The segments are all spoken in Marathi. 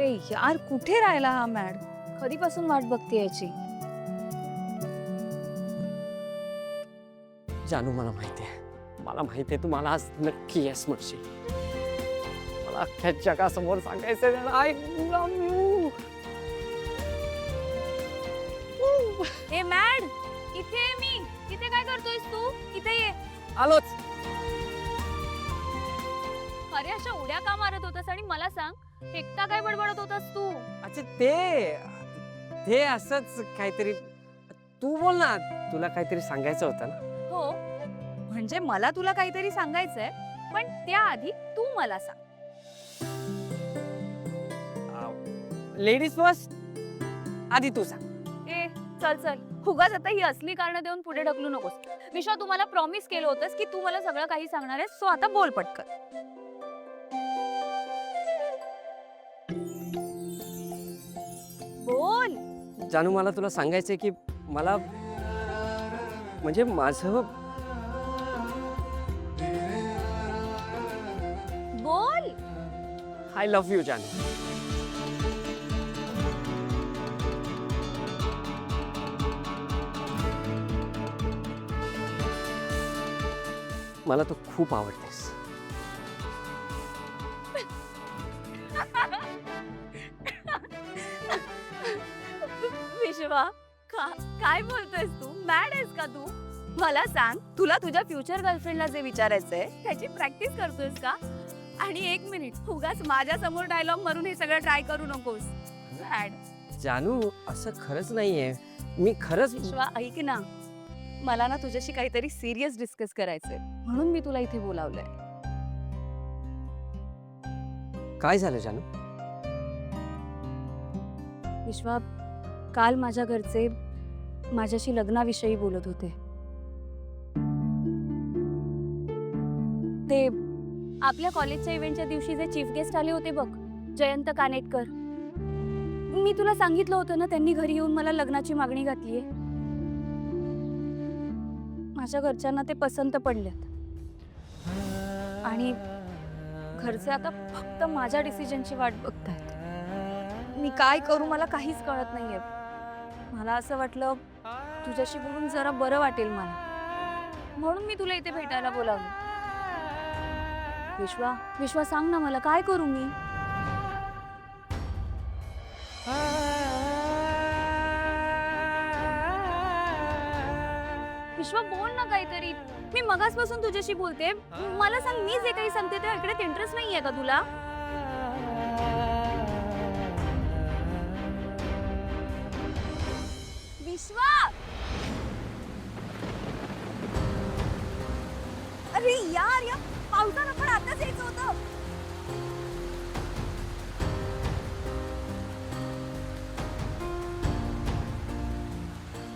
अरे यार, कुठे राहिला हा मॅड? कधीपासून वाट बघते याची. जानू, मला माहितीये तू मला आज नक्की येस म्हणशील. मला अख्ख्या जगासमोर सांगायचं I love you. A mad, इथे आहे मी. इथे काय करतोयस तू? इथे ये. आलोच. अरे अशा उड्या का मारत होतास? आणि मला सांग, एकटा काय बडबडत होतास तू? अच्छा, ते असंच काहीतरी. तू बोल ना, तुला काहीतरी सांगायचं होतं ना. हो, म्हणजे मला तुला काहीतरी सांगायचंय, पण त्याआधी तू मला सांग. Ladies first. आधी तू सांग. ए चल चल, उगाच आता ही असली कारण देऊन पुढे ढकलू नकोस. विश्वा, तू मला प्रॉमिस केलं होतंस की तू मला सगळं काही सांगणार आहेस, सो आता बोल पटकन. बोल. जानू, मला तुला सांगायचंय की मला म्हणजे माझं बोल. आय लव्ह यू जानू. मला तू खूप आवडतेस. विश्वा, काय बोलतोयस तू? मॅड आहेस का तू? मला सांग, तुला तुझ्या फ्युचर गर्लफ्रेंडला जे विचारायचंय त्याची प्रॅक्टिस करतोयस का? आणि एक मिनिट, उगाच माझ्या समोर डायलॉग मारून हे सगळं ट्राय करू नकोस. मॅड. जानू, असं खरंच नाहीये. मी खरंच. विश्वा, ऐक ना, मला ना तुझ्याशी काहीतरी सिरियस डिस्कस करायचंय, म्हणून मी तुला इथे बोलावलंय. काय झालं जानू? विश्वा, काल माझ्या घरचे माझ्याशी लग्नाविषयी बोलत होते. ते आपल्या कॉलेजच्या इव्हेंटच्या दिवशी जे चीफ गेस्ट आले होते बघ, जयंत कानेटकर. मी तुला सांगितलं होतं ना, त्यांनी घरी येऊन मला लग्नाची मागणी घातलीये. माझ्या घरच्यांना ते पसंत पडलेत आणि घरचे आता फक्त माझ्या डिसिजनची वाट बघतायत. मी काय करू मला काहीच कळत नाहीये. मला असं वाटलं तुझ्याशी बोलून जरा बरं वाटेल मला, म्हणून मी तुला इथे भेटायला बोलावलं. विश्वा सांग ना, मला काय करू मी? विश्वा, बोल ना काहीतरी. मी मगासपासून तुझ्याशी बोलते. मला सांग, मी जे काही सांगते ते ऐकण्यात इंटरेस्ट नाहीये का तुला? विश्वा, अरे यार, या पावसानं पण आताच यायचं होतं.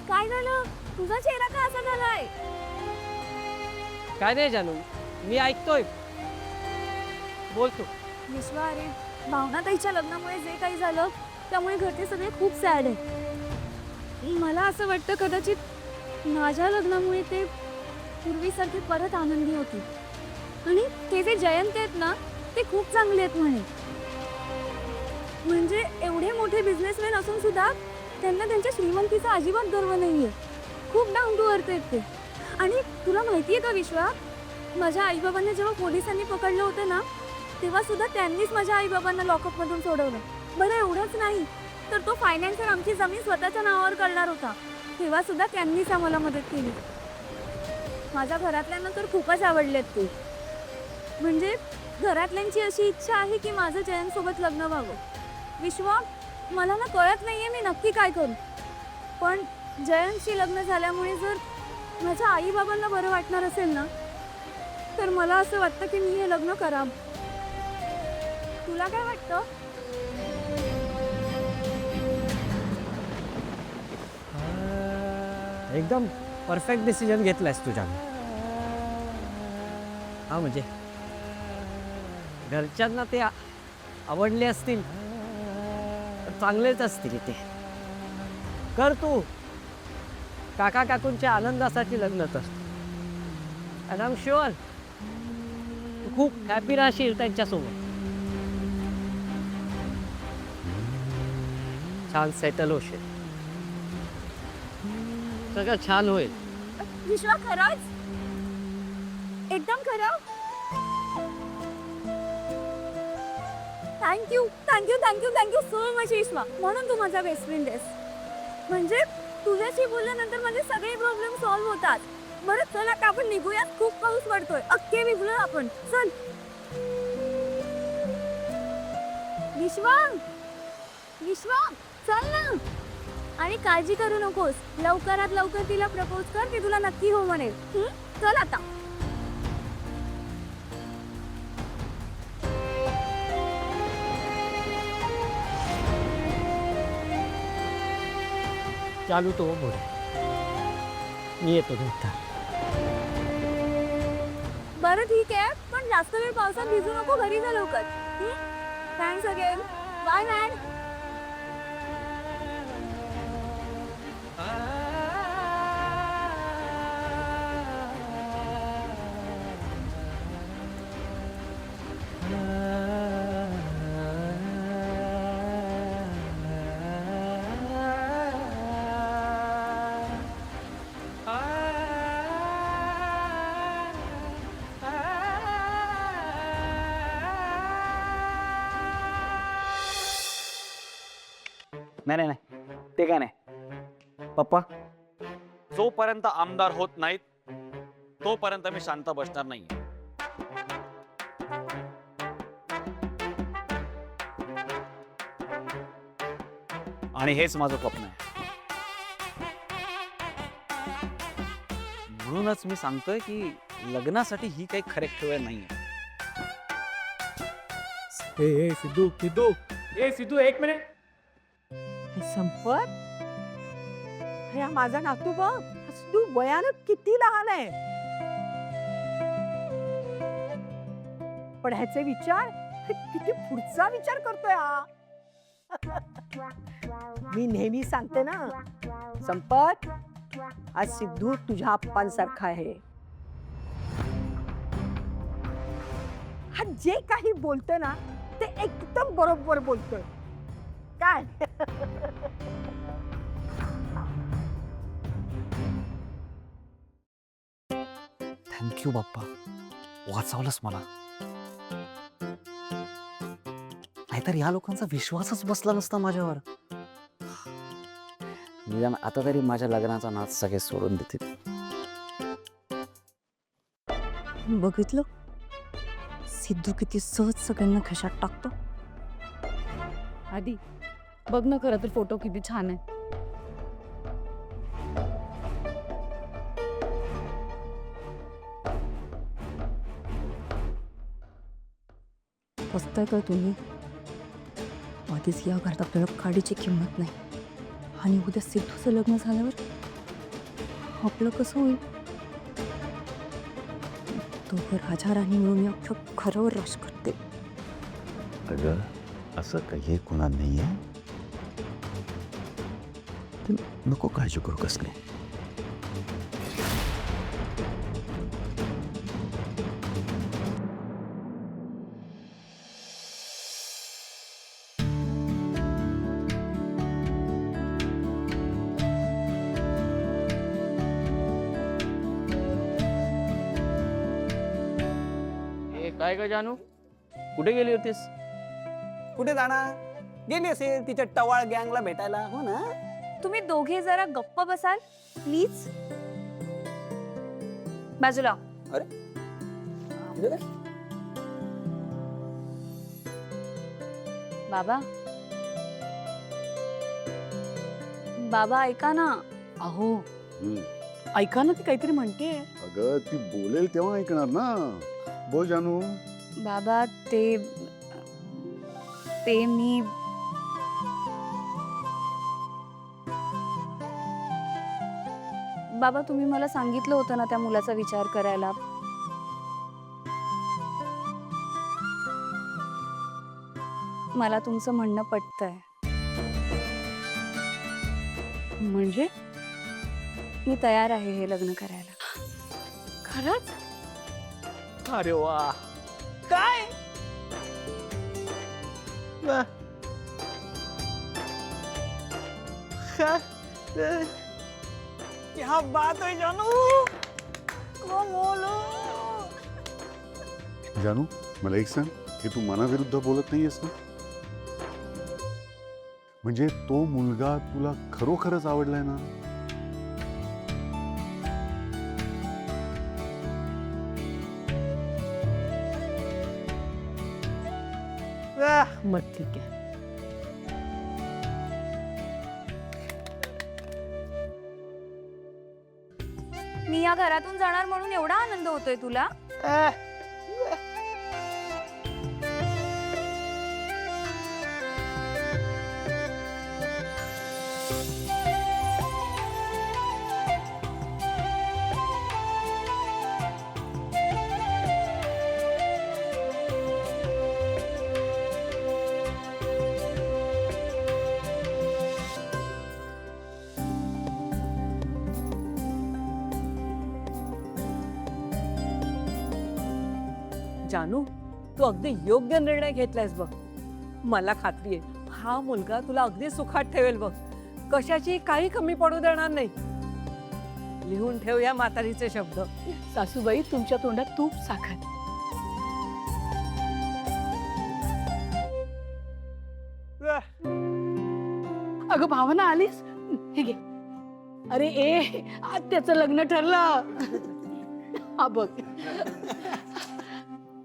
काय झालं? तुझा चेहरा का असा झालाय? काय नाही जानू, मी ऐकतोय. बोल तू. विश्वा, अरे भावनाताईच्या लग्नामुळे जे काही झालं त्यामुळे घरचे सगळे खूप सॅड आहेत. मला असं वाटतं कदाचित माझ्या लग्नामुळे ते पूर्वीसारखे परत आनंदी होतील. आणि ते जे जयंत आहेत ना, ते खूप चांगले आहेत म्हणे. म्हणजे एवढे मोठे बिझनेसमॅन असून सुद्धा त्यांना त्यांच्या श्रीमंतीचा अजिबात गर्व नाहीये. खूप डाऊन टू अर्थ आहेत ते. आणि तुला माहितीये का विश्वा, माझ्या आईबाबांना जेव्हा पोलिसांनी पकडलं होतं ना, तेव्हा सुद्धा त्यांनीच माझ्या आईबाबांना लॉकअपमधून सोडवलं. बरं, एवढंच नाही तर तो फायनान्सर आमची जमीन स्वतःच्या नावावर करणार होता, तेव्हा सुद्धा त्यांनीच आम्हाला मदत केली. माझ्या घरातल्यांना तर खूपच आवडलेत ते. म्हणजे घरातल्यांची अशी इच्छा आहे की माझं जयंतसोबत लग्न व्हावं. विश्वा, मला ना कळत नाहीये मी नक्की काय करू. पण जयंतशी लग्न झाल्यामुळे जर माझ्या आईबाबांना बरं वाटणार असेल ना, तर मला असं वाटतं की मी हे लग्न करावं. तुला काय वाटतं? एकदम परफेक्ट डिसिजन घेतलायस तुझ्या. हा, म्हणजे घरच्यांना ते आवडले असतील तर चांगलेच असतील. ते कर तू. काका काकूंच्या आनंदासाठी लग्न कर. आणि आय एम शुअर तू खूप हॅपी राहशील त्यांच्यासोबत. छान सेटल होशील, सगळं छान होईल. विश्वा खरंच एकदम खरं. Thank you thank you thank you thank you so much विश्वा. म्हणून तू माझा बेस्ट फ्रेंड आहेस. म्हणजे तुझ्याशी बोलल्यानंतर माझे सगळे प्रॉब्लेम सॉल्व्ह होतात. बरं चल आता आपण निघूयात. खूप पाऊस पडतोय. अख्खे विजलो आपण. चल विश्वा विश्वा चल ना. आणि काळजी करू नकोस. लवकरात लवकर तिला प्रपोज कर. ती तुला नक्की हो म्हणेल. चल आता. चालू तो बोल, मी येतो नंतर. बरं ठीक आहे, पण जास्त वेळ पावसात भिजू नको. घरी जा लवकर. Thanks again. Bye man. नाही नाही नाही, ते काय नाही पप्पा. जोपर्यंत आमदार होत नाहीत तोपर्यंत मी शांत बसणार नाही. आणि हेच माझं स्वप्न आहे. म्हणूनच मी सांगतोय की लग्नासाठी ही काही खरेख वेळ नाहीये. ए सिद्धू सिद्धू ए सिद्धू एक मिनिट. संपत, हा माझा नातू बघ. तू वयानं किती लहान आहे, पण ह्याचे विचार किती पुढचा विचार करतोय हा. मी नेहमी सांगते ना संपत, आज सिद्धू तुझ्या आप्पांसारखा आहे. हा जे काही बोलतोय ना ते एकदम बरोबर बोलतोय. काय थँक्यू बाप्पा, वाचवलंस मला. नाहीतर या लोकांचा विश्वासच बसला नसता माझ्यावर. निदान आता तरी माझ्या लग्नाचा नाच सगळे सोडून देतील. बघितलं सिद्धू किती सहज सगळ्यांना खशात टाकतो. आधी बघ ना, खरं तर फोटो किती छान आहे. बसताय का तुम्ही? आधीच या घरात आपल्याला काडीची किंमत नाही, आणि उद्या सिद्धूचं लग्न झाल्यावर आपलं कसं होईल? दोघं राजा राणी मिळून या अख्ख्या घरावर राज करते. अगं असं काही कोणा नाहीये. तू नको काळजी करू कसले. काय ग जानू, कुठे गेली होतीस? कुठे जाणार? गेली असेल तिच्या टवाळ गँगला भेटायला. हो ना. तुम्ही दोघे जरा गप्प बसाल प्लीज. बाजूला. बाबा बाबा ऐका ना. अहो ऐका ना, ती काहीतरी म्हणते. अगं ती बोलेल तेव्हा ऐकणार ना. बोल जानू. बाबा ते मी बाबा तुम्ही मला सांगितलं होतं ना त्या मुलाचा विचार करायला. मला तुमचं म्हणणं पटतंय. म्हणजे मी तयार आहे हे लग्न करायला. खरंच? अरे वा, काय क्या बात है जानू, कमाल. जानू मला एक सांग, हे तू मनाविरुद्ध बोलत नाहीयेस ना? म्हणजे तो मुलगा तुला खरोखरच आवडलाय ना? मग ठीक आहे. मी या घरातून जाणार म्हणून एवढा आनंद होतोय तुला? जानू, तू अगदी योग्य निर्णय घेतलायस बघ. मला खात्री आहे हा मुलगा तुला अगदी सुखात ठेवेल बघ. कशाची काही कमी पडू देणार नाही. लिहून ठेव या म्हातारीचे शब्द. सासूबाई, तुमच्या तोंडात तूप साखर. अगं भावना आलीस, हे घे. अरे ए, आज त्याचं लग्न ठरलं. हा बघ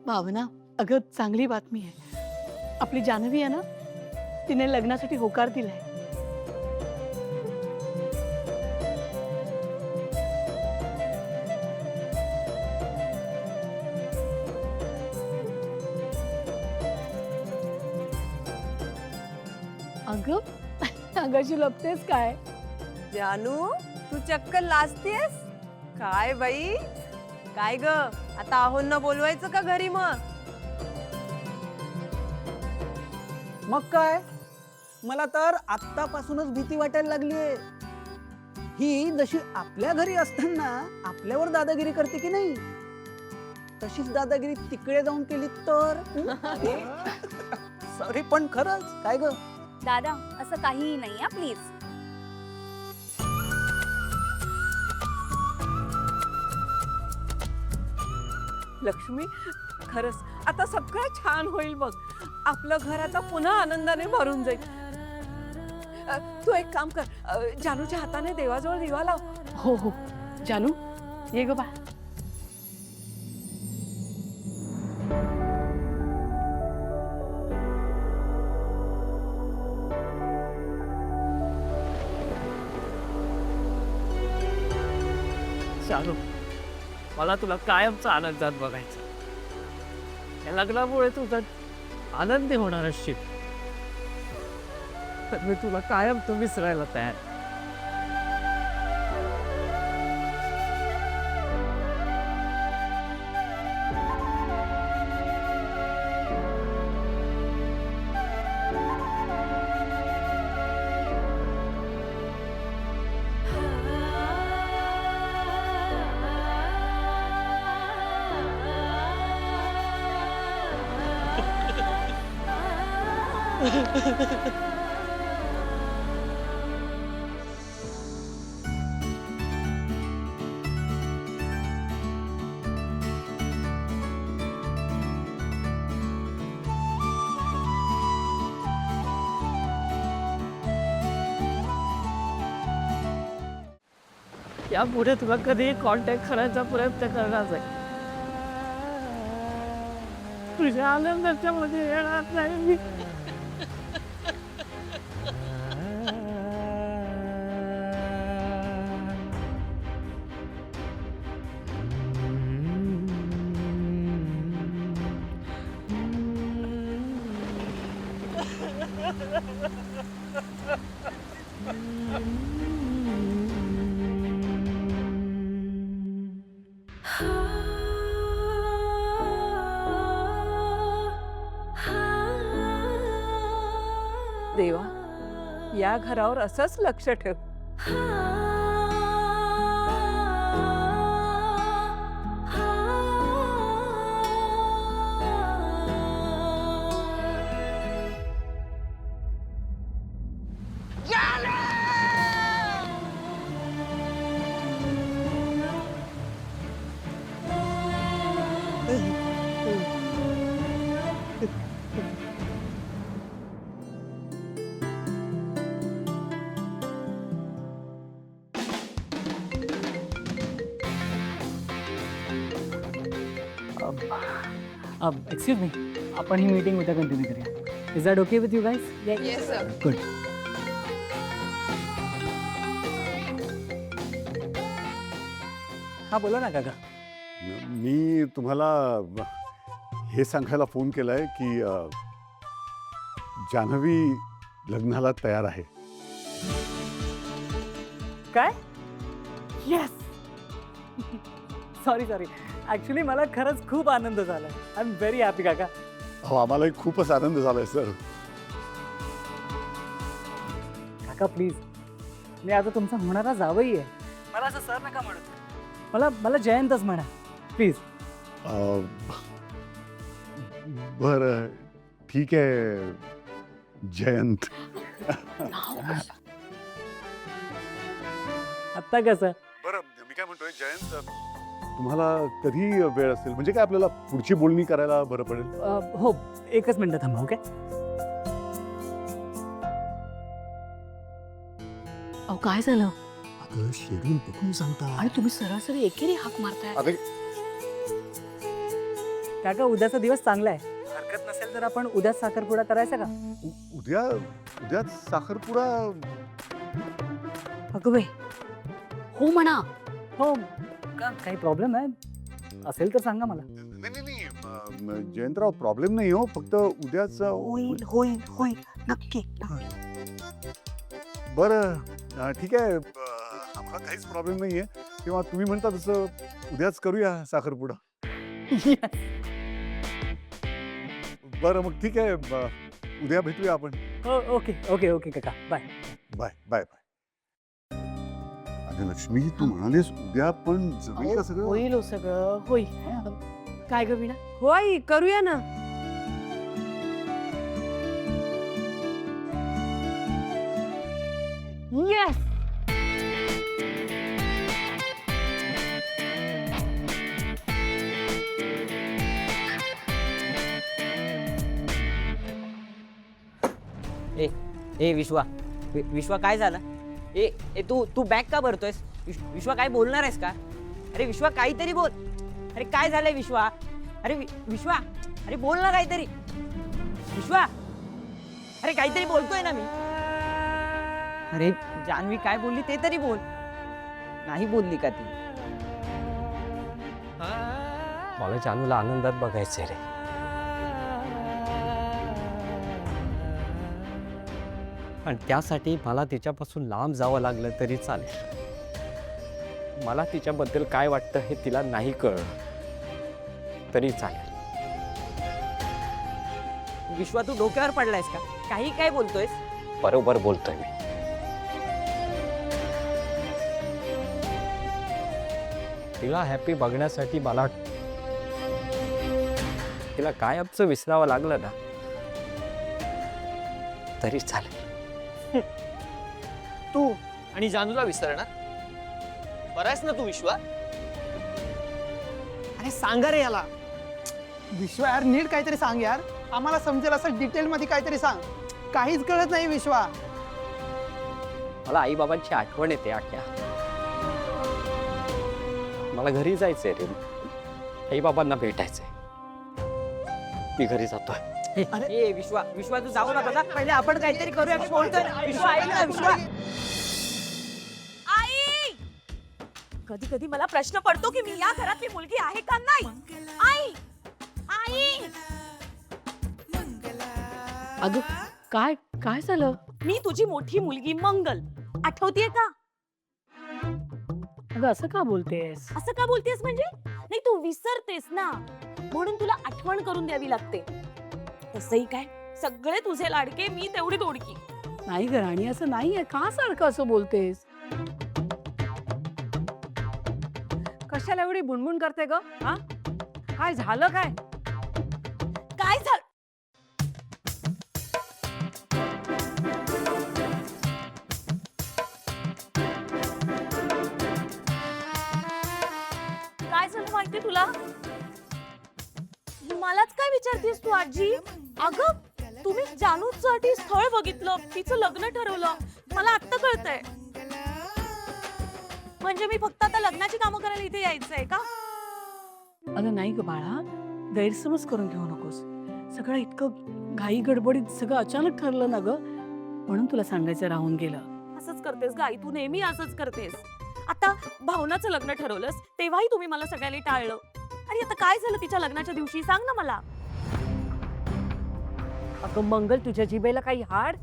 भावना, अगं चांगली बातमी आहे. आपली जान्हवी आहे ना, तिने लग्नासाठी होकार दिलाय. अगं अगाशी लपतेस काय? जानू, तू चक्क लाजतेस काय बाई? काय ग, आता आहोंना बोलवायचं का घरी? मग काय, मला तर आत्तापासूनच भीती वाटायला लागलीये. ही जशी आपल्या घरी असताना आपल्यावर दादागिरी करते की नाही, तशीच दादागिरी तिकडे जाऊन केली तर. सॉरी, पण खरंच काय ग? दादा, असं काहीही नाही हा, प्लीज. लक्ष्मी, खरंच आता सगळं छान होईल बघ. आपलं घर आता पुन्हा आनंदाने भरून जाईल. तू एक काम कर, जानूच्या हाताने देवाजवळ दिवा लाव. हो हो जानू, ये ग बा. चालू, मला तुला कायमचा आनंदात बघायचं. या लग्नामुळे तुझा आनंदी होणार असशील तर मी तुला कायम तो विसरायला तयार. यापुढे तुला कधीही कॉन्टॅक्ट करायचा प्रयत्न करणार नाही. तुझ्या आनंदाच्या मध्ये येणार नाही मी. देवा, या घरावर असंच लक्ष ठेव. एक्सक्यूज मी, आपण ही मीटिंग उद्या कंटिन्यू करूया. Is that okay with you guys? Good. हा बोला ना काका. मी तुम्हाला हे सांगायला फोन केलाय की जान्हवी लग्नाला तयार आहे. काय? येस. सॉरी ॲक्च्युली मला खरंच खूप आनंद झाला. आय एम व्हेरी हॅपी काका. हो, आम्हालाही खूपच आनंद झालाय सर. काका प्लीज, मी आता तुमचा होणारा जावई आहे. मला असं सर नका म्हणत. मला जयंतच म्हणा प्लीज. बरं ठीक आहे जयंत. आत्ता कसं? बरं मी काय म्हणतोय जयंत, तुम्हाला कधी वेळ असेल, म्हणजे काय आपल्याला पुढची बोलणी करायला बरं पडेल? हो, एकच मिनिट थांबा. ओके. अहो काय झालं? अगं शेड्यूल बघून सांगता. आणि तुम्ही सरासरी एकेरी हाक मारताय. अरे काका उद्याचा दिवस चांगला आहे. हरकत नसेल तर आपण उद्याच साखरपुडा करायचा का? उद्या साखरपुडा. अगं बाई, हो म्हणा. हो का? काही प्रॉब्लेम आहे असेल तर सांगा मला. नाही जयंतराव, प्रॉब्लेम नाही हो, फक्त उद्याच. होईल होईल होईल नक्की. बरं ठीक आहे, आम्हाला काहीच प्रॉब्लेम नाहीये. तेव्हा तुम्ही म्हणता तसं उद्याच करूया साखरपुडा. बरं मग ठीक आहे, उद्या भेटूया आपण. हो ओके ओके ओके काका. Bye bye bye bye. अगं लक्ष्मी, तू म्हणालीस उद्या, पण जमेल का सगळं? होईल हो सगळं होईल. काय ग वीणा? होय, करूया ना. येस. ए विश्वा काय झालं? ए तू बॅग का भरतोयस? विश्वा काय बोलणार आहेस का? अरे विश्वा काहीतरी बोल. अरे काय झालंय विश्वा? अरे विश्वा, अरे बोल ना काहीतरी. विश्वा, अरे काहीतरी बोलतोय ना मी. अरे जान्हवी काय बोलली ते तरी बोल. नाही बोलली का ती? मला जानूला आनंदात बघायचंय रे. आणि त्यासाठी मला तिच्यापासून लांब जावं लागलं तरी चालेल. मला तिच्याबद्दल काय वाटतं हे तिला नाही कळलं तरी चालेल. विश्वा तू डोक्यावर पडलायस का? काही काय बोलतोयस? बरोबर बोलतोय मी. तिला हॅपी बघण्यासाठी मला तिला कायमचं विसरावं लागलं ना तरी चालेल. तू आणि जानूला विसरणार? बरायस ना तू विश्वा? अरे सांगा रे याला. विश्वा यार, नीट काहीतरी सांग यार. आम्हाला समजेल असं डिटेल मध्ये काहीतरी सांग. काहीच कळत नाही विश्वा. मला आई बाबांची आठवण येते आख्या. मला घरी जायचंय रे. आई बाबांना भेटायचंय. मी घरी जातोय. ए विश्वा तू जाऊ नका. पहिले आपण काहीतरी करूया. मी बोलतोय ना. विश्वा ऐक ना विश्वा. आई, कधी कधी मला प्रश्न पडतो की मी या घरातली मुलगी आहे का नाही. आई, आई, अगं काय काय झालं? मी तुझी मोठी मुलगी मंगल, आठवतीये का? अगं असं का बोलतेस? असं का बोलतेस म्हणजे? नाही, तू विसरतेस ना, म्हणून तुला आठवण करून द्यावी लागते. तसंही काय, सगळे तुझे लाडके, मी तेवढी तोडकी. नाही ग राणी, असं नाहीये. का सारखं असं बोलतेस? कशाला एवढी बुणबुण करते ग? हा, काय झालं? काय झालं? काय झालं माहितीये तुला? मलाच काय विचारतीस तू आजी? अगं तुम्ही जानूसाठी स्थळ बघितलं, तिचं लग्न ठरवलं, मला आत्ता कळतंय. म्हणजे मी फक्त आता लग्नाची कामं करायला इथे यायचंय का? अगं नाही ग बाळा, गैरसमज करून घेऊ नकोस. सगळं इतकं घाई गडबडीत सगळं अचानक ठरलं ना ग, म्हणून तुला सांगायचं राहून गेलं. असंच करतेस गाई, तू नेहमी असंच करतेस. आता भावनाचं लग्न ठरवलंस तेव्हाही तुम्ही मला सगळ्यांनी टाळलं, आणि आता काय झालं तिच्या लग्नाच्या दिवशी सांग ना मला. अगं मंगल, तुझ्या जिभेला काही हाड?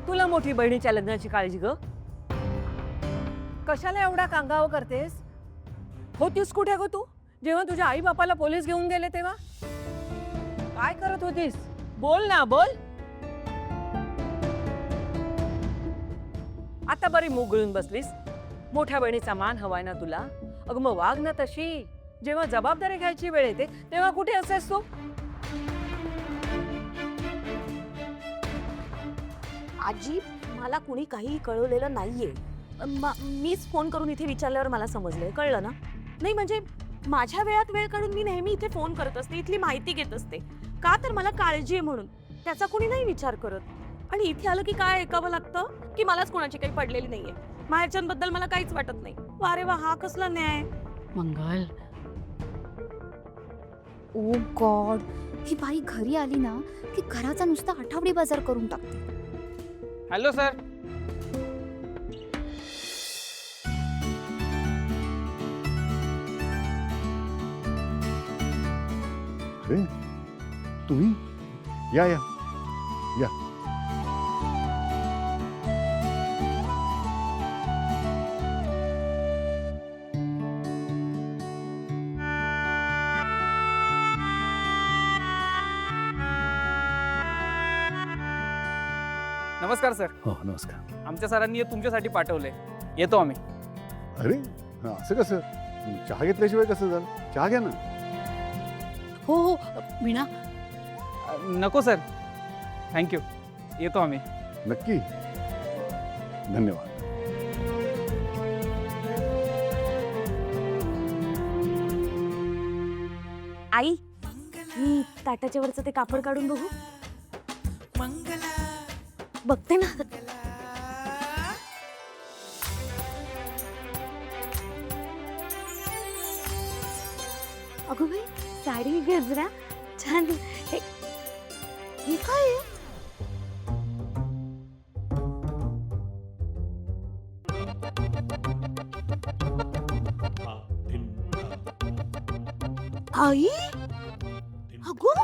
तुला मोठी बहिणीच्या लग्नाची काळजी ग. कशाला एवढा कांगाव करतेस? होतीस कुठे ग तू जेव्हा तुझ्या आई बापाला पोलीस घेऊन गेले तेव्हा? काय करत होतीस? बोल ना बोल. आता बरी मुगळून बसलीस. मोठ्या बहिणीचा मान हवाय ना तुला. अगं मग वाग ना तशी. जेव्हा जबाबदारी घ्यायची वेळ येते तेव्हा कुठे असेस तू? आजी मला कुणी काही कळवलेलं नाहीये. मीच फोन करून इथे विचारल्यावर मला समजलंय, कळलं ना? नाही म्हणजे माझ्या वेळात वेळ काढून मी नेहमी इथे फोन करत असते, इथली माहिती घेत असते. का तर मला काळजी आहे म्हणून. त्याचा कुणी नाही विचार करत. आणि इथे आलं की काय ऐकावं लागतं की मलाच कोणाची काही पडलेली नाहीये. माहेरच्यांबद्दल मला काहीच वाटत नाही. अरे वा, हा कसला न्याय. मंगल, ओ गॉड, ही बाई घरी आली ना की घराचा नुसता आठवडी बाजार करून टाकते. Hello sir. अरे तुम्ही या या या. नमस्कार सर. हो नमस्कार. आमच्या सरांनी तुमच्यासाठी पाठवलंय, येतो आम्ही. अरे असं कसं? चहा घेतल्याशिवाय कसं झालं? चहा घ्या ना. हो हो वीणा, नको सर, थँक्यू, येतो आम्ही. नक्की. धन्यवाद. आई, मी ताटाच्या वरचं ते कापड काढून बघू. बघते ना. अगं बाई, साडी गजरा छान. हे काय आहे? आई, अगं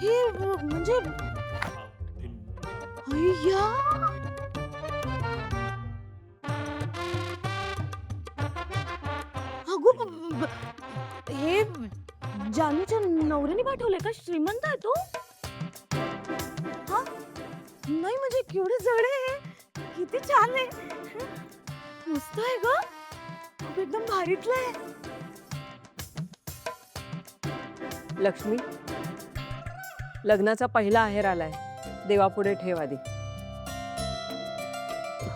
हे म्हणजे अय्या, अगं हे जानूच्या नवऱ्याने पाठवलंय का? श्रीमंत आहे तो. हा नाही म्हणजे केवढे जड आहे, किती छान आहे. मस्त आहे ग, एकदम भारीतलं आहे. लक्ष्मी, लग्नाचा पहिला आहेर आलाय, देवापुढे ठेव आधी.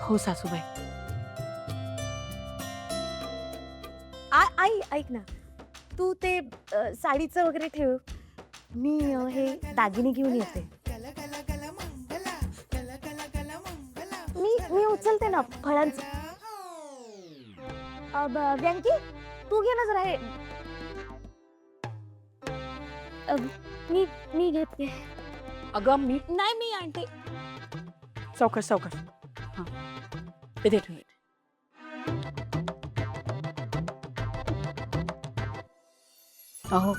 हो सासूबाई. आई ऐक ना, तू ते साडीचं वगैरे ठेव, मी हे दागिने घेऊन येते. मी उचलते ना फळांचं. बँकी तू घे ना जरा हे. मी घेते. अगं मी नाही मी आणते. सावकाश सावकाश. हा इथे ठेव. अहो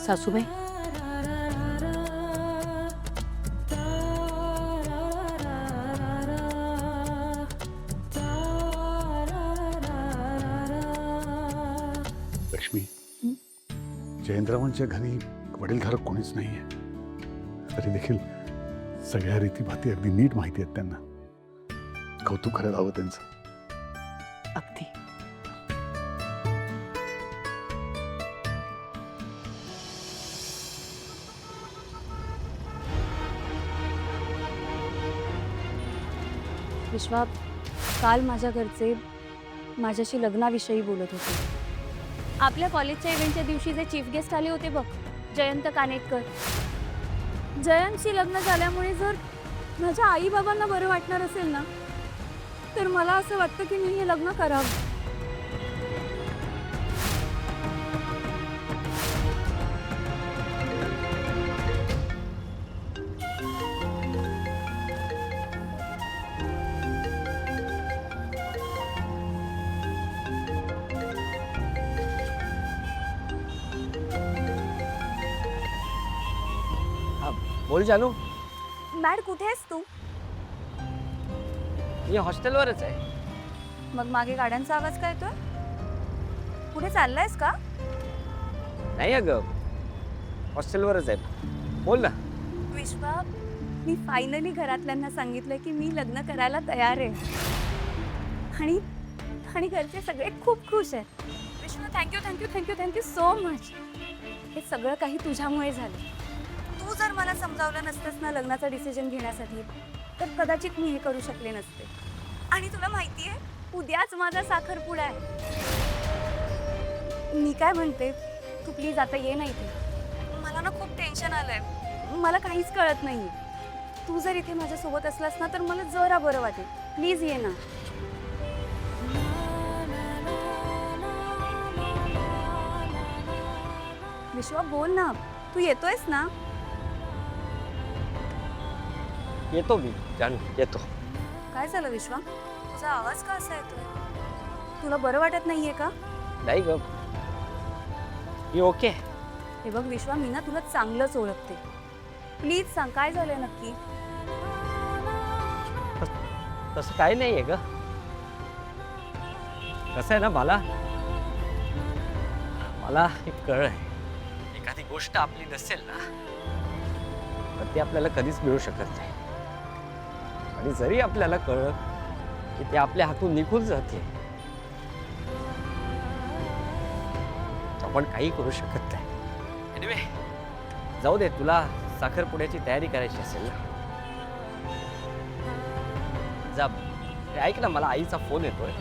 सासूबाई, लक्ष्मी, जयंतरावांच्या घरी वडीलधारक कोणीच नाहीये. तरी देखील सगळ्या रीतीभाती अगदी नीट माहिती आहेत त्यांना. कौतुक करायला हवं त्यांचं. अगदी. विश्वा, काल माझ्या घरचे माझ्याशी लग्नाविषयी बोलत होते. आपल्या कॉलेजच्या इव्हेंटच्या दिवशी जे चीफ गेस्ट आले होते बघ, जयंत कानेटकर. जयंतशी लग्न झाल्यामुळे जर माझ्या आई बाबांना बरं वाटणार असेल ना, तर मला असं वाटतं की मी हे लग्न करावं. बोल जानू. मॅड, कुठे आहेस तू? मी हॉस्टेलवरच आहे. मग मागे गाड्यांचा आवाज काय येतोय? कुठे चाललायस का? नाही अगं, हॉस्टेलवरच आहे. बोल ना. विश्वा, मी फायनली घरातल्यांना सांगितलंय की मी लग्न करायला तयार आहे. आणि आणि घरचे सगळे खूप खुश आहेत. विश्वा, thank you thank you thank you thank you so much. हे सगळं काही तुझ्यामुळे झालं. तू जर मला समजावलं नसतंस ना लग्नाचा डिसिजन घेण्यासाठी, तर कदाचित मी हे करू शकले नसते. आणि तुला माहिती आहे, उद्याच माझा साखरपुडा आहे. मी काय म्हणते, तू प्लीज आता ये नाही ते. मला ना खूप टेन्शन आलंय. मला काहीच कळत नाही. तू जर इथे माझ्यासोबत असलास ना, तर मला जरा बरं वाटेल. प्लीज ये ना. विश्वा, बोल ना. तू येतोयस ना? येतो मी जानू, येतो. काय झालं विश्वा? तुझा आवाज का असा येतोय? तुला बरं वाटत नाहीये का? नाही ग, मी ओके. हे बघ विश्वा, मी ना तुला चांगलंच ओळखते. प्लीज सांग, काय झालंय नक्की? तसं काही नाहीये ग. कसं आहे ना, मला एक कळलंय, एखादी गोष्ट आपली नसेल ना, तर ती आपल्याला कधीच मिळू शकत नाही. आणि जरी आपल्याला कळलं की ते आपल्या हातून निघून जाते, आपण काही करू शकत नाही. एनिवे, जाऊ दे. तुला साखरपुड्याची तयारी करायची असेल ना, जा. ऐक ना, मला आईचा फोन येतोय.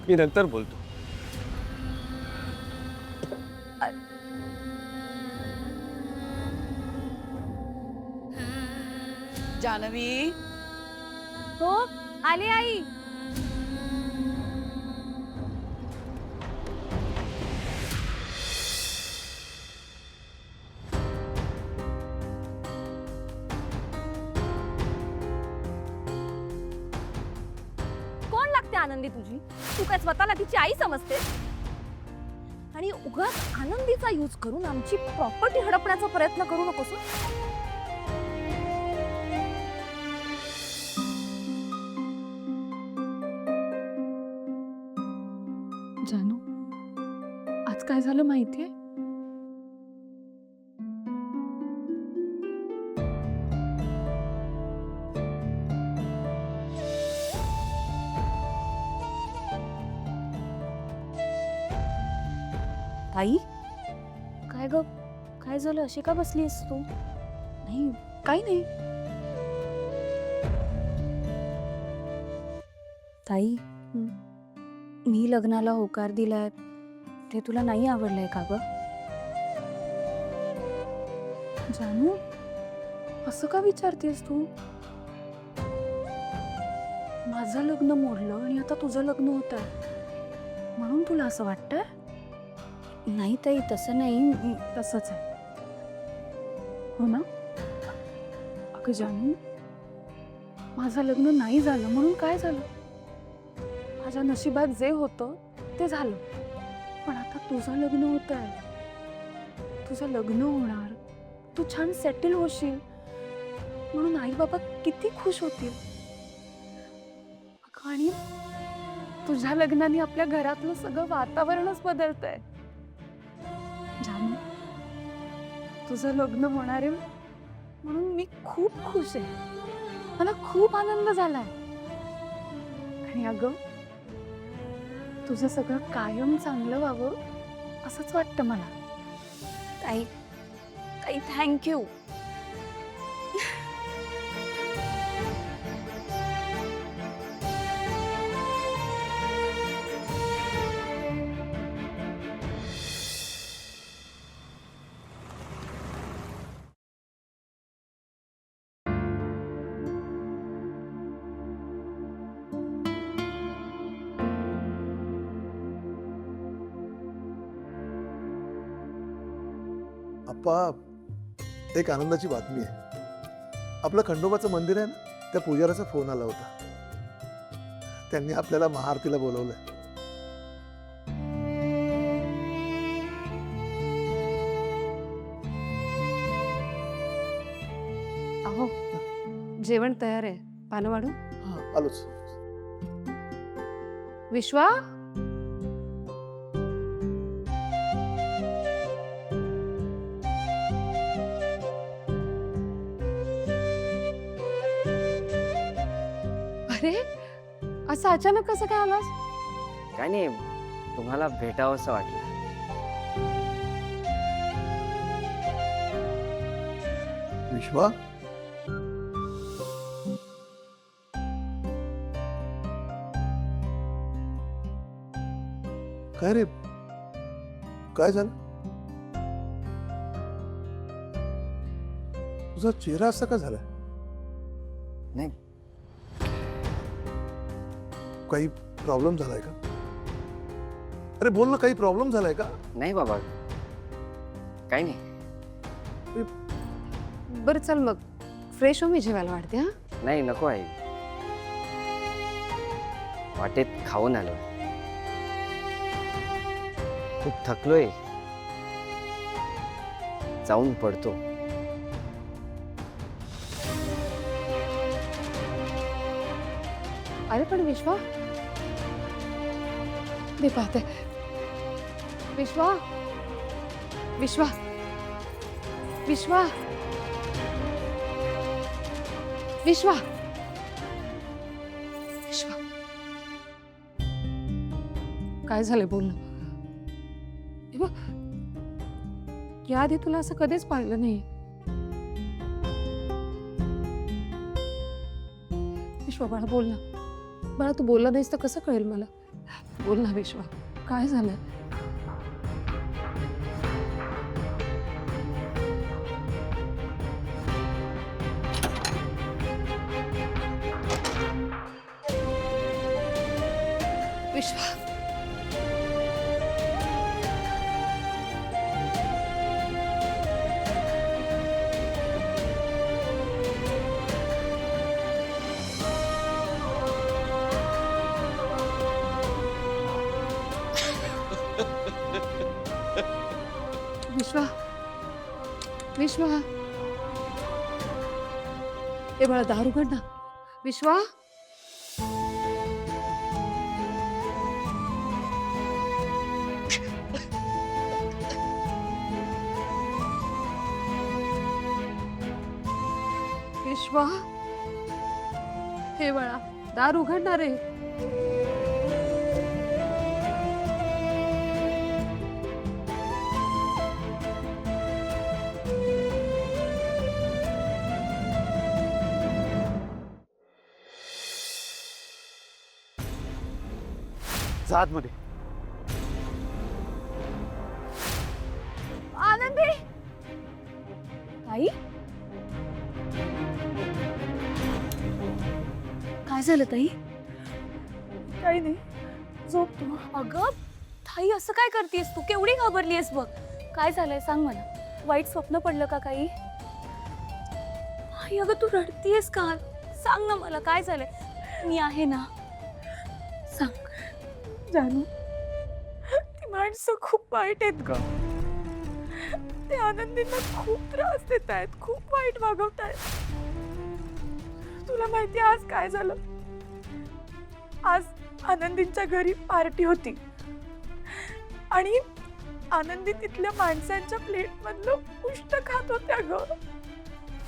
मी नंतर बोलतो. जानवी, हो, आले आई. कोण लागते आनंदी तुझी? तू काय स्वतःला तिची आई समजते? आणि उगाच आनंदीचा यूज करून आमची प्रॉपर्टी हडपण्याचा प्रयत्न करू नकोस. जानू, आज काय झालं माहितीये? ताई, काय ग, काय झालं? अशी का बसलीस तू? नाही, काही नाही. ताई, मी लग्नाला होकार दिलाय ते तुला नाही आवडलंय का ग? जानू, असं का विचारतेस तू? माझं लग्न मोडलं आणि आता तुझं लग्न होत आहे, म्हणून तुला असं वाटतंय? नाही ताई, तसं नाही. तसंच आहे, हो ना? अगं जानू, माझं लग्न नाही झालं म्हणून काय झालं? माझ्या नशिबात जे होतं ते झालं. पण आता तुझं लग्न होत आहे, तुझं लग्न होणार, तू छान सेटल होशील, म्हणून आई बाबा किती खुश होतील. आणि तुझ्या लग्नाने आपल्या घरातलं सगळं वातावरणच बदलतंय. जानू, तुझं लग्न होणार आहे म्हणून मी खूप खुश आहे. मला खूप आनंद झालाय. आणि अगं, तुझं सगळं कायम चांगलं व्हावं असंच वाटतं मला. ताई, ताई, थँक्यू. आप्पा, एक आनंदाची बातमी आहे. आपलं खंडोबाचं मंदिर आहे ना, त्या पुजाऱ्याचा फोन आला होता. त्यांनी आपल्याला महाआरतीला बोलवलंय. अहो जेवण तयार आहे, पानं वाढू? आलोच. विश्वा, अरे असं अचानक कसं काय आलास? काय नाही, तुम्हाला भेटावं असं वाटलं. विश्वा, काय रे, काय झालं? तुझा चेहरा असा का झाला? नाही. काही प्रॉब्लेम झालाय का? अरे बोल ना, काही प्रॉब्लेम झालाय का? नाही बाबा, काही नाही. बरं चल मग फ्रेश हो, मी जेवायला वाढते. हा नाही, नको आहे. वाटेत खाऊन आलो. खूप थकलोय, जाऊन पडतो. अरे पण विश्वा, मी पाहते. विश्वा, विश्वा, विश्वा, विश्वा, विश्वा, काय झालंय बोल ना. हे बघ, याआधी तुला असं कधीच पाहिलं नाही. विश्वा बाळा बोल ना. बाळा तू बोलला नाहीस तर कसं कळेल मला. बोल ना विश्वा, काय झालंय? विश्वा, विश्वा, विश्वा, हे बाळा दार उघड ना. विश्वा, विश्वा, हे बाळा दार उघडणार आहे. जा आतमध्ये. आनंदी, आई काय झालं ताई? काही नाही, झोप तू. अगं ताई, असं काय करतेस तू? केवढी घाबरलीयस बघ. काय झालंय सांग मला. वाईट स्वप्न पडलं का काही? आई अगं तू रडतीयस का? सांग ना मला, काय झालंय? मी आहे ना, सांग. जानू, ती माणसं खूप वाईट आहेत ग. ते आनंदींना खूप त्रास देत आहेत, खूप वाईट वागवत आहेत. तुला माहिती आज काय झालं? आज आनंदींच्या घरी पार्टी होती आणि आनंदी तिथल्या माणसांच्या प्लेट मधलं उष्ट खात होत्या ग.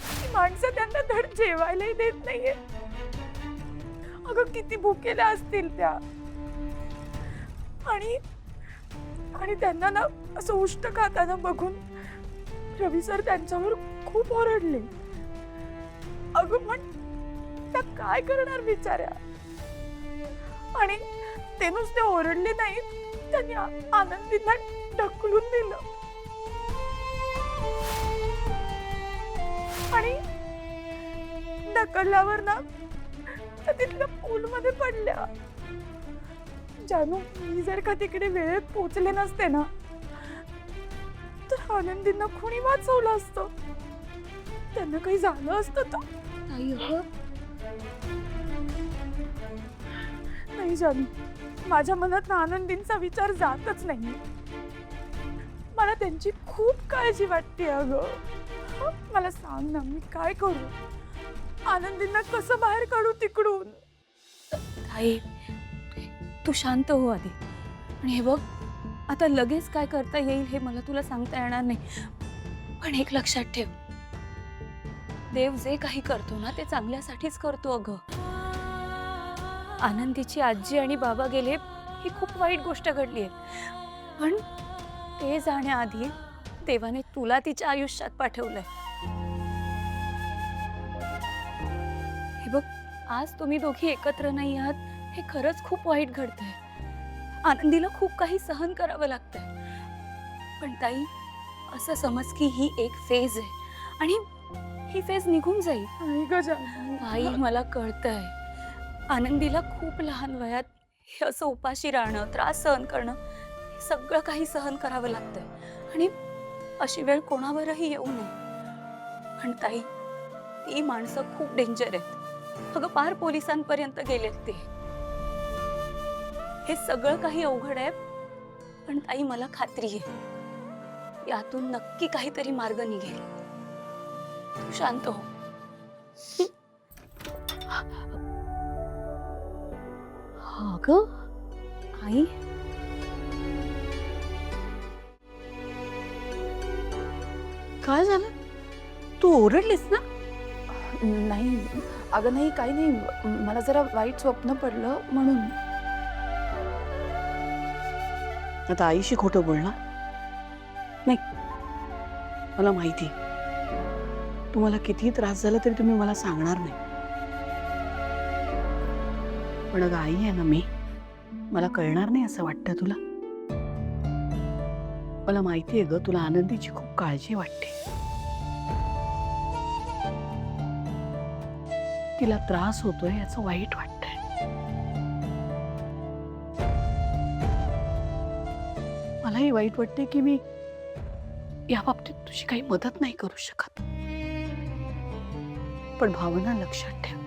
ती माणसं त्यांना धड जेवायलाही देत नाहीये. अगं किती भुकेल्या असतील त्या. आणि त्यांना ना असं उष्ट खाताना बघून रवी सर त्यांच्यावर खूप ओरडले. अगं पण त्या काय करणार बिचाऱ्या. आणि ते नुसते ओरडले नाही, त्यांनी आनंदींना ढकलून दिलं. आणि ढकलल्यावर ना त्या तिथल्या पूलमध्ये पडल्या. जानू, मी जर का तिकडे वेळेत पोहोचले नसते ना तर आनंदींना कोणी वाचवलं असतं. त्यांना काही झालं असतं तर. ताई अगं, नाही जानू, माझ्या मनात आनंदींचा विचार जातच नाही. मला त्यांची खूप काळजी वाटते अगं. मला सांग ना, मी काय करू? आनंदींना कसं बाहेर काढू तिकडून? ताई तू शांत हो आधी. आणि हे बघ, आता लगेच काय करता येईल हे मला तुला सांगता येणार नाही, पण एक लक्षात ठेव, देव जे काही करतो ना ते चांगल्यासाठीच करतो अगं. आनंदीची आजी आणि बाबा गेले ही खूप वाईट गोष्ट घडली आहे, पण ते जाण्याआधी देवाने तुला तिच्या आयुष्यात पाठवलंय. हे बघ, आज तुम्ही दोघी एकत्र नाही आहात हे खरंच खूप वाईट घडतंय. आनंदीला खूप काही सहन करावं लागतंय, पण ताई असं समज की ही एक फेज आहे आणि ही फेज निघून जाईल. नाही ग जानू. ताई मला कळतंय, आनंदीला खूप लहान वयात हे असं उपाशी राहणं, त्रास सहन करणं, हे सगळं काही सहन करावं लागतंय आणि अशी वेळ कोणावरही येऊ नये. पण ताई, ती माणसं खूप डेंजर आहेत अगं, पार पोलिसांपर्यंत गेलेत ते. हे सगळं काही अवघड आहे, पण ताई मला खात्री आहे यातून नक्की काहीतरी मार्ग निघेल. तू शांत हो. अगं आई, काय झालं? तू ओरडलीस ना? नाही अगं, नाही काही नाही, मला जरा वाईट स्वप्न पडलं म्हणून. आता आईशी खोटं बोलणार नाही. मला माहिती, तुम्हाला कितीही त्रास झाला तरी तुम्ही मला सांगणार नाही. पण अगं आई आहे ना मी, मला कळणार नाही असं वाटतं तुला? मला माहिती आहे ग, तुला आनंदीची खूप काळजी वाटते. तिला त्रास होतोय याचं वाईट वाटतंय. मलाही वाईट वाटते की मी या बाबतीत तुझी काही मदत नाही करू शकत. पण भावना लक्षात ठेव,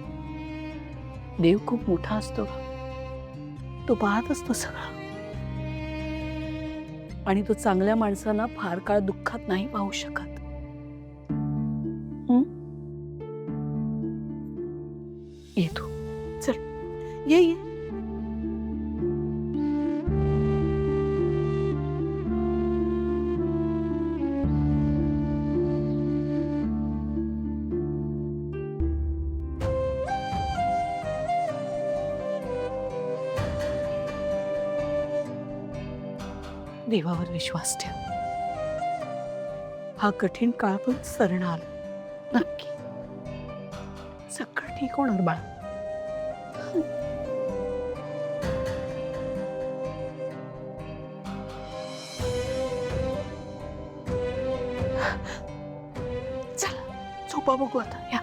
देव खूप मोठा असतो, तो पाहत असतो सगळं, आणि तो चांगल्या माणसांना फार काळ दुःखात नाही पाहू शकत. ये तू, चल ये ये. देवावर विश्वास ठेव. हा कठीण काळ पण सरणार नक्की. सगळं ठीक होणार बाळा. चला झोपा बघू आता. या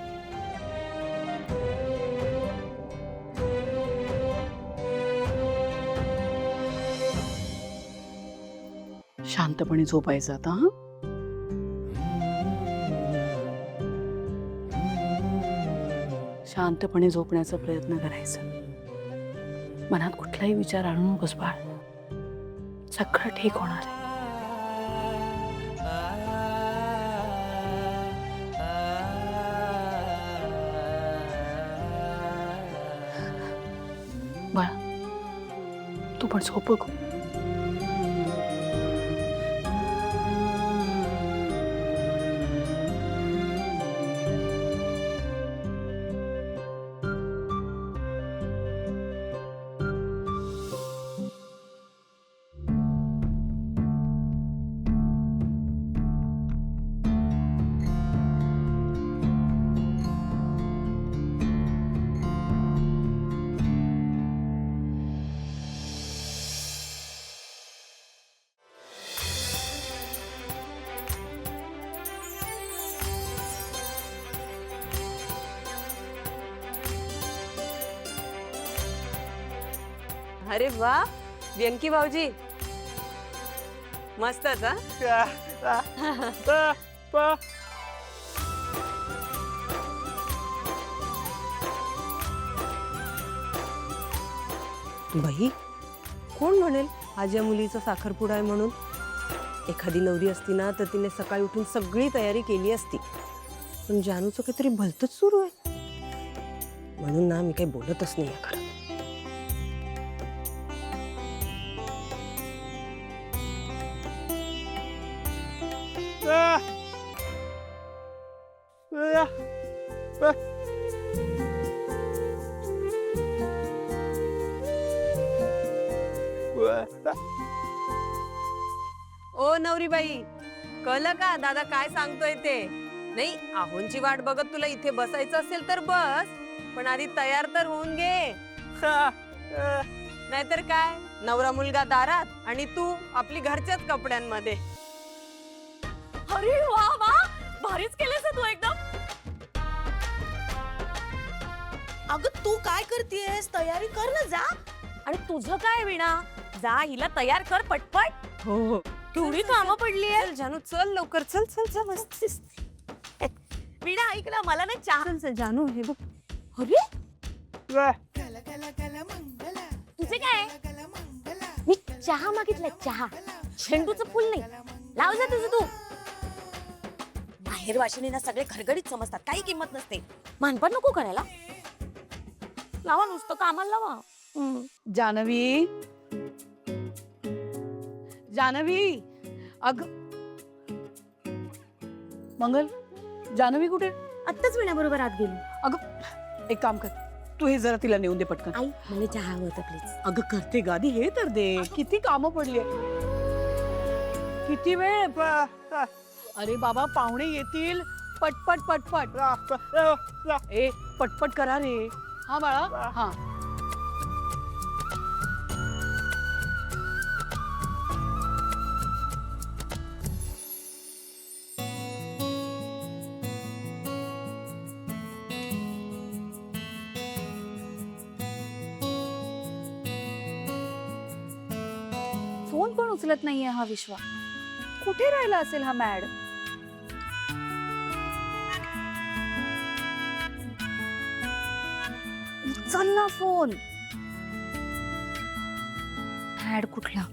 शांतपणे झोपायचं आता. हा, शांतपणे झोपण्याचा प्रयत्न करायचा. मनात कुठलाही विचार आणू नकोस बाळ, सगळं ठीक होणार आहे. बाळा तू पण झोप बघू. अरे वा, व्यंकी भाऊजी मस्तच. हा बाई, कोण म्हणेल आज या मुलीचा साखरपुडा आहे म्हणून? एखादी नवरी असती ना तर तिने सकाळी उठून सगळी तयारी केली असती. पण जानूचं काहीतरी भलतंच सुरू आहे म्हणून ना मी काही बोलतच नाही या घरात. ओ नवरीबाई, कळलं का दादा काय सांगतोय ते? नाही, आहोंची वाट बघत तुला इथे बसायचं असेल तर बस, पण आधी तयार तर होऊन घे. नाहीतर काय, नवरा मुलगा दारात आणि तू आपली घरच्याच कपड्यांमध्ये. अरे वा वा, भारीच केलंस तू एकदम. अगं तू काय करतेस? तयारी कर ना, जा. आणि तुझं काय विणा, जा हिला तयार कर पटपट. हो हो. केवढी कामं पडली आहे. चल जानू, चल लवकर, चल चल चल. मस्त. विणा ऐक ना, मला ना चहा. चल जानू, हे बघ. अरे तुझे काय? मी चहा मागितलाय, चहा. झेंडूचं फुल नाही. लाव जा तुझं तू. बाहेर वाशिनीना सगळे खरगडीत समजतात, काही किंमत नसते. मानपण नको करायला. लावा नुसतं कामाला लावा. जानवी, जानवी, अग मंगल, जानवी कुठे? आत्ताच विण्याबरोबर आत गेली. अगं एक काम कर, तू हे जरा तिला नेऊन दे पटकन. आई मला चहा होता प्लीज. अगं करते गादी, हे तर दे. किती कामं पडली. किती वेळ? अरे बाबा, पाहुणे येतील. पटपट पटपट. ए पटपट करा रे. हा बाळा. हा फोन पण उचलत नाहीये हा विश्वा. कुठे राहिला असेल हा मॅड? उचल ना फोन. मॅड कुठला?